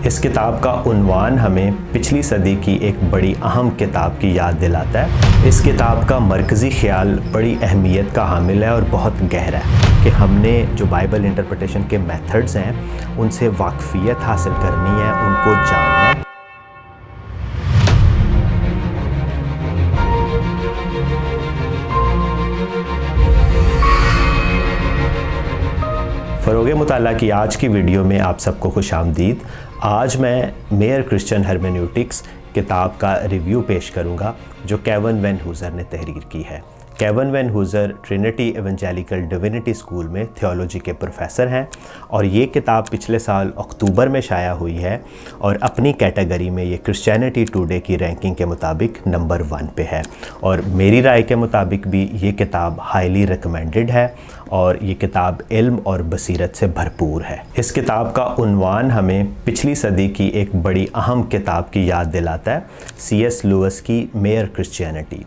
اس کتاب کا عنوان ہمیں پچھلی صدی کی ایک بڑی اہم کتاب کی یاد دلاتا ہے۔ اس کتاب کا مرکزی خیال بڑی اہمیت کا حامل ہے اور بہت گہرا ہے کہ ہم نے جو بائبل انٹرپریٹیشن کے میتھڈز ہیں ان سے واقفیت حاصل کرنی ہے، ان کو جاننا ہے۔ فروغ مطالعہ کی آج کی ویڈیو میں آپ سب کو خوش آمدید۔ آج میں میئر کرسچن ہرمینیوٹکس کتاب کا ریویو پیش کروں گا جو کیون وین ہوزر نے تحریر کی ہے۔ کیون وین ہوزر ٹرینٹی ایونجیلیکل ڈیوینٹی اسکول میں تھیولوجی کے پروفیسر ہیں اور یہ کتاب پچھلے سال اکتوبر میں شائع ہوئی ہے اور اپنی کیٹیگری میں یہ کرسچینٹی ٹوڈے کی رینکنگ کے مطابق نمبر 1 پہ ہے، اور میری رائے کے مطابق بھی یہ کتاب ہائیلی ریکمینڈڈ ہے اور یہ کتاب علم اور بصیرت سے بھرپور ہے۔ اس کتاب کا عنوان ہمیں پچھلی صدی کی ایک بڑی اہم کتاب کی یاد دلاتا ہے، سی ایس لوئس کی میئر کرسچینٹی۔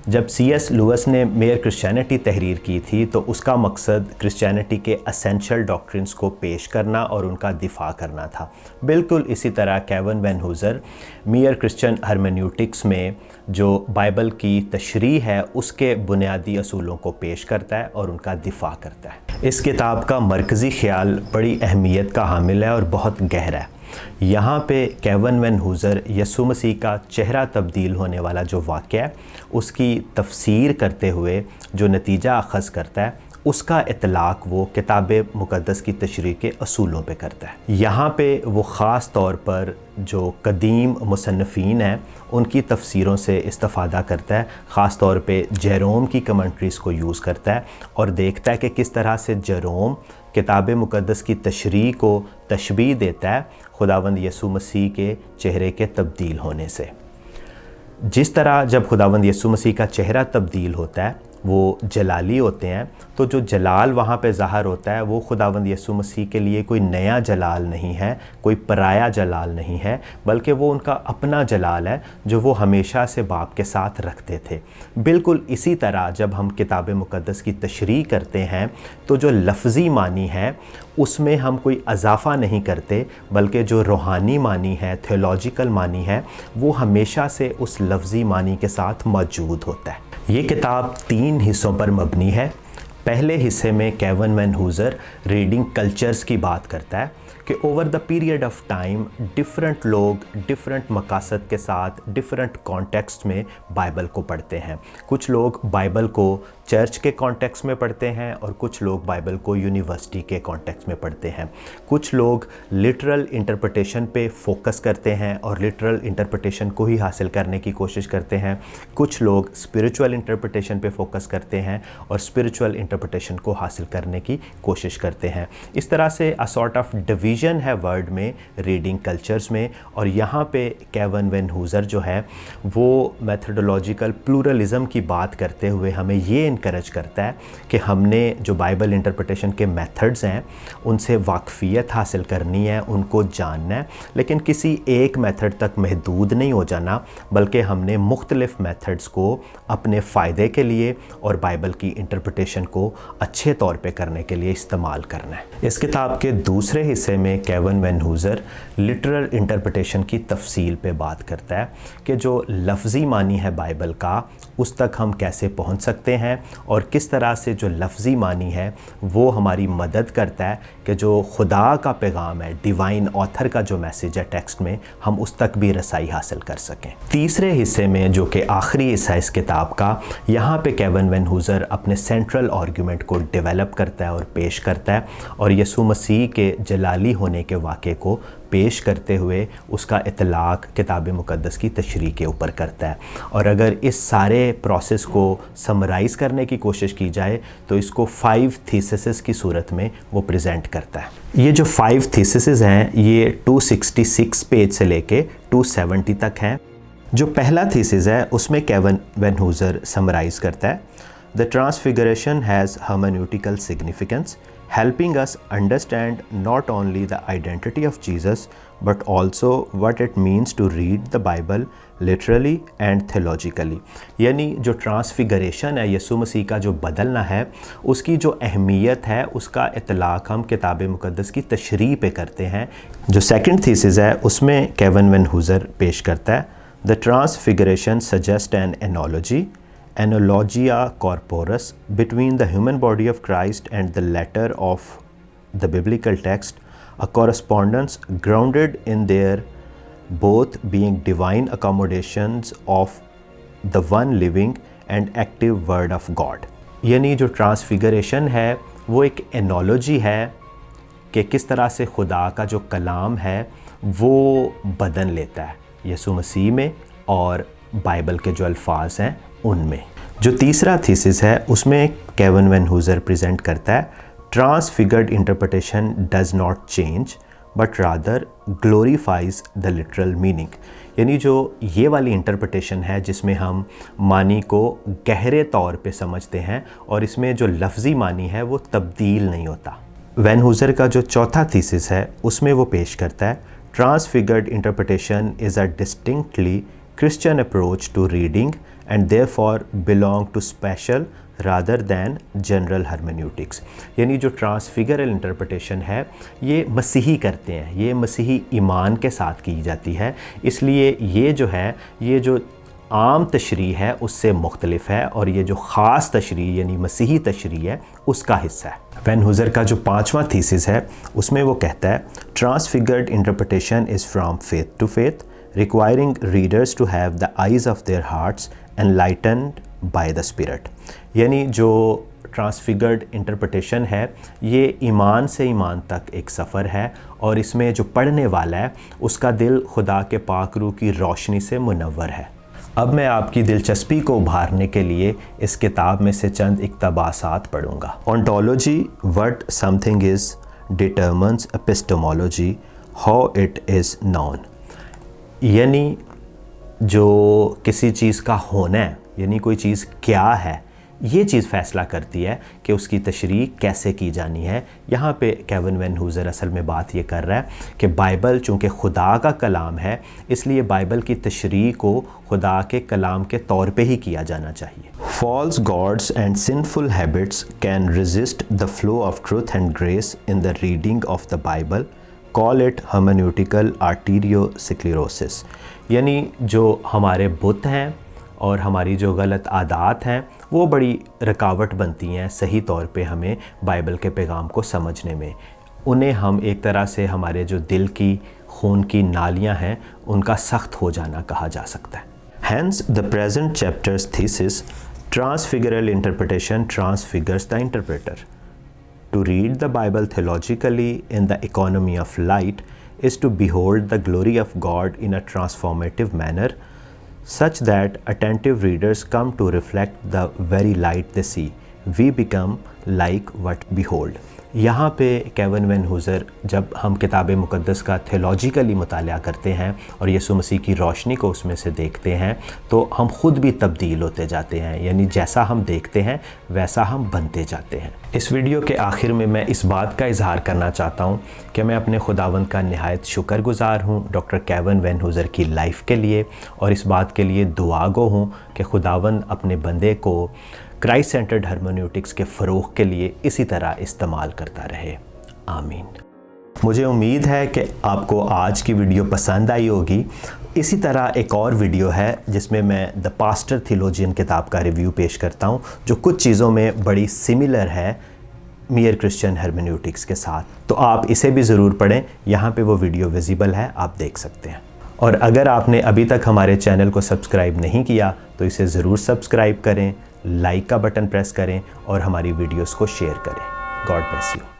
جب سی ایس لوئس نے میئر کرسچینٹی تحریر کی تھی تو اس کا مقصد کرسچینٹی کے اسینشل ڈاکٹرنز کو پیش کرنا اور ان کا دفاع کرنا تھا۔ بالکل اسی طرح کیون وین ہوزر میئر کرسچن ہرمینیوٹکس میں جو بائبل کی تشریح ہے اس کے بنیادی اصولوں کو پیش کرتا ہے اور ان کا دفاع کرتا ہے۔ اس کتاب کا مرکزی خیال بڑی اہمیت کا حامل ہے اور بہت گہرا ہے۔ یہاں پہ کیون وین ہوزر یسوع مسیح کا چہرہ تبدیل ہونے والا جو واقعہ ہے اس کی تفسیر کرتے ہوئے جو نتیجہ اخذ کرتا ہے اس کا اطلاق وہ کتاب مقدس کی تشریح کے اصولوں پہ کرتا ہے۔ یہاں پہ وہ خاص طور پر جو قدیم مصنفین ہیں ان کی تفسیروں سے استفادہ کرتا ہے، خاص طور پہ جیروم کی کمنٹریز کو یوز کرتا ہے اور دیکھتا ہے کہ کس طرح سے جیروم کتاب مقدس کی تشریح کو تشبیہ دیتا ہے خداوند یسوع مسیح کے چہرے کے تبدیل ہونے سے۔ جس طرح جب خداوند یسوع مسیح کا چہرہ تبدیل ہوتا ہے وہ جلالی ہوتے ہیں، تو جو جلال وہاں پہ ظاہر ہوتا ہے وہ خداوند یسوع مسیح کے لیے کوئی نیا جلال نہیں ہے، کوئی پرایا جلال نہیں ہے، بلکہ وہ ان کا اپنا جلال ہے جو وہ ہمیشہ سے باپ کے ساتھ رکھتے تھے۔ بالکل اسی طرح جب ہم کتاب مقدس کی تشریح کرتے ہیں تو جو لفظی معنی ہے اس میں ہم کوئی اضافہ نہیں کرتے، بلکہ جو روحانی معنی ہے، تھیولوجیکل معنی ہے، وہ ہمیشہ سے اس لفظی معنی کے ساتھ موجود ہوتا ہے۔ یہ کتاب 3 حصوں پر مبنی ہے۔ پہلے حصے میں کیون وین ہوزر ریڈنگ کلچرز کی بات کرتا ہے کہ over the period of time different لوگ ڈفرینٹ مقاصد کے ساتھ ڈفرینٹ کانٹیکسٹ میں بائبل کو پڑھتے ہیں۔ کچھ لوگ بائبل کو چرچ کے کانٹیکسٹ میں پڑھتے ہیں اور کچھ لوگ بائبل کو یونیورسٹی کے کانٹیکسٹ میں پڑھتے ہیں۔ کچھ لوگ لٹرل انٹرپریٹیشن پہ فوکس کرتے ہیں اور لٹرل انٹرپریٹیشن کو ہی حاصل کرنے کی کوشش کرتے ہیں۔ کچھ لوگ اسپریچول انٹرپریٹیشن پہ فوکس کرتے ہیں اور اسپریچول انٹرپریٹیشن کو حاصل کرنے کی کوشش کرتے ہیں۔ اس طرح سے سارٹ آف ڈویژن ہے ورڈ میں، ریڈنگ کلچرز میں، اور یہاں پہ کیون وین ہوزر جو ہے وہ میتھڈولوجیکل پلورلزم کی بات کرتے ہوئے ہمیں یہ انکریج کرتا ہے کہ ہم نے جو بائبل انٹرپریٹیشن کے میتھڈز ہیں ان سے واقفیت حاصل کرنی ہے، ان کو جاننا ہے، لیکن کسی ایک میتھڈ تک محدود نہیں ہو جانا، بلکہ ہم نے مختلف میتھڈز کو اپنے فائدے کے لیے اور بائبل کی انٹرپریٹیشن کو اچھے طور پہ کرنے کے لیے استعمال کرنا ہے۔ اس کتاب کے دوسرے حصے میں کیون وین ہوزر لٹرل انٹرپریٹیشن کی تفصیل پہ بات کرتا ہے کہ جو لفظی معنی ہے بائبل کا اس تک ہم کیسے پہنچ سکتے ہیں اور کس طرح سے جو لفظی معنی ہے وہ ہماری مدد کرتا ہے کہ جو خدا کا پیغام ہے، ڈیوائن آتھر کا جو میسیج ہے ٹیکسٹ میں، ہم اس تک بھی رسائی حاصل کر سکیں۔ تیسرے حصے میں جو کہ آخری حصہ اس کتاب کا، یہاں پہ کیون وین ہوزر اپنے سینٹرل آرگیومنٹ کو ڈیولپ کرتا ہے اور پیش کرتا ہے اور یسوع مسیح کے جلالی ہونے کے واقعے کو پیش کرتے ہوئے اس کا اطلاق کتاب مقدس کی تشریح کے اوپر کرتا ہے۔ اور اگر اس سارے پروسیس کو سمرائز کرنے کی کوشش کی جائے تو اس کو 5 تھیسسز کی صورت میں وہ پریزنٹ کرتا ہے۔ یہ جو 5 تھیسسز ہیں یہ 266 پیج سے لے کے 270 تک ہیں۔ جو پہلا تھیسس ہے اس میں کیون وین ہوزر سمرائز کرتا ہے: The Transfiguration has hermeneutical significance, helping us understand not only the identity of Jesus but also what it means to read the Bible literally and theologically. یعنی جو ٹرانسفیگریشن ہے یسوع مسیح کا جو بدلنا ہے اس کی جو اہمیت ہے اس کا اطلاق ہم کتاب مقدس کی تشریح پہ کرتے ہیں. جو سیکنڈ تھیسس ہے اس میں کیون وین ہوزر پیش کرتا ہے The transfiguration suggests an analogia corporis between the human body of Christ and the letter of the biblical text, a correspondence grounded in their both being divine accommodations of the one living and active word of God. یعنی جو ٹرانسفیگریشن ہے وہ ایک analogy ہے کہ کس طرح سے خدا کا جو کلام ہے وہ بدن لیتا ہے یسوع مسیح میں اور بائبل کے جو الفاظ ہیں ان میں. جو تیسرا تھیسس ہے اس میں کیون وین ہوزر پریزنٹ کرتا ہے transfigured interpretation does not change but rather glorifies the literal meaning. یعنی جو یہ والی انٹرپریٹیشن ہے جس میں ہم معنی کو گہرے طور پہ سمجھتے ہیں اور اس میں جو لفظی معنی ہے وہ تبدیل نہیں ہوتا. وین ہوزر کا جو چوتھا تھیسس ہے اس میں وہ پیش کرتا ہے Transfigured interpretation is a distinctly Christian approach to reading and therefore belong to special rather than general hermeneutics. یعنی جو ٹرانسفیگرل انٹرپریٹیشن ہے یہ مسیحی کرتے ہیں, یہ مسیحی ایمان کے ساتھ کی جاتی ہے, اس لیے یہ جو ہے یہ جو عام تشریح ہے اس سے مختلف ہے اور یہ جو خاص تشریح یعنی مسیحی تشریح ہے اس کا حصہ ہے. وین ہوزر کا جو پانچواں تھیسس ہے اس میں وہ کہتا ہے transfigured interpretation is from faith to faith requiring readers to have the eyes of their hearts enlightened by the spirit. یعنی جو ٹرانسفیگرڈ انٹرپریٹیشن ہے یہ ایمان سے ایمان تک ایک سفر ہے اور اس میں جو پڑھنے والا ہے اس کا دل خدا کے پاک روح کی روشنی سے منور ہے. اب میں آپ کی دلچسپی کو ابھارنے کے لیے اس کتاب میں سے چند اقتباسات پڑھوں گا. Ontology, what something is determines epistemology, how it is known. یعنی جو کسی چیز کا ہونا ہے یعنی کوئی چیز کیا ہے یہ چیز فیصلہ کرتی ہے کہ اس کی تشریح کیسے کی جانی ہے. یہاں پہ کیون وین ہوزر اصل میں بات یہ کر رہا ہے کہ بائبل چونکہ خدا کا کلام ہے اس لیے بائبل کی تشریح کو خدا کے کلام کے طور پہ ہی کیا جانا چاہیے. False gods and sinful habits can resist the flow of truth and grace in the reading of the Bible. Call it hermeneutical arteriosclerosis. یعنی جو ہمارے بت ہیں اور ہماری جو غلط عادات ہیں وہ بڑی رکاوٹ بنتی ہیں صحیح طور پہ ہمیں بائبل کے پیغام کو سمجھنے میں. انہیں ہم ایک طرح سے ہمارے جو دل کی خون کی نالیاں ہیں ان کا سخت ہو جانا کہا جا سکتا ہے. Hence the present chapter's thesis, transfigural interpretation transfigures the interpreter. To read the Bible theologically in the economy of light is to behold the glory of God in a transformative manner, such that attentive readers come to reflect the very light they see. We become like what behold. یہاں پہ کیون when ہوزر جب ہم کتاب مقدس کا تھیولوجیکلی مطالعہ کرتے ہیں اور یسوع مسیح کی روشنی کو اس میں سے دیکھتے ہیں تو ہم خود بھی تبدیل ہوتے جاتے ہیں, یعنی جیسا ہم دیکھتے ہیں ویسا ہم بنتے جاتے ہیں. اس ویڈیو کے آخر میں اس بات کا اظہار کرنا چاہتا ہوں کہ میں اپنے خداوند کا نہایت شکر گزار ہوں ڈاکٹر کیون وین ہوزر کی لائف کے لیے اور اس بات کے لیے دعا گو ہوں کہ خداوند اپنے بندے کو کرائسٹ سینٹرڈ ہرمنیوٹکس کے فروغ کے لیے اسی طرح استعمال کرتا رہے. آمین. مجھے امید ہے کہ آپ کو آج کی ویڈیو پسند آئی ہوگی. اسی طرح ایک اور ویڈیو ہے جس میں دا پاسٹر تھیولوجین کتاب کا ریویو پیش کرتا ہوں جو کچھ چیزوں میں بڑی سملر ہے میئر کرسچن ہرمنیوٹکس کے ساتھ, تو آپ اسے بھی ضرور پڑھیں. یہاں پہ وہ ویڈیو ویزیبل ہے, آپ دیکھ سکتے ہیں. اور اگر آپ نے ابھی تک ہمارے چینل کو سبسکرائب نہیں کیا تو اسے ضرور سبسکرائب کریں, لائک کا بٹن پریس کریں اور ہماری ویڈیوز کو شیئر کریں. God bless you.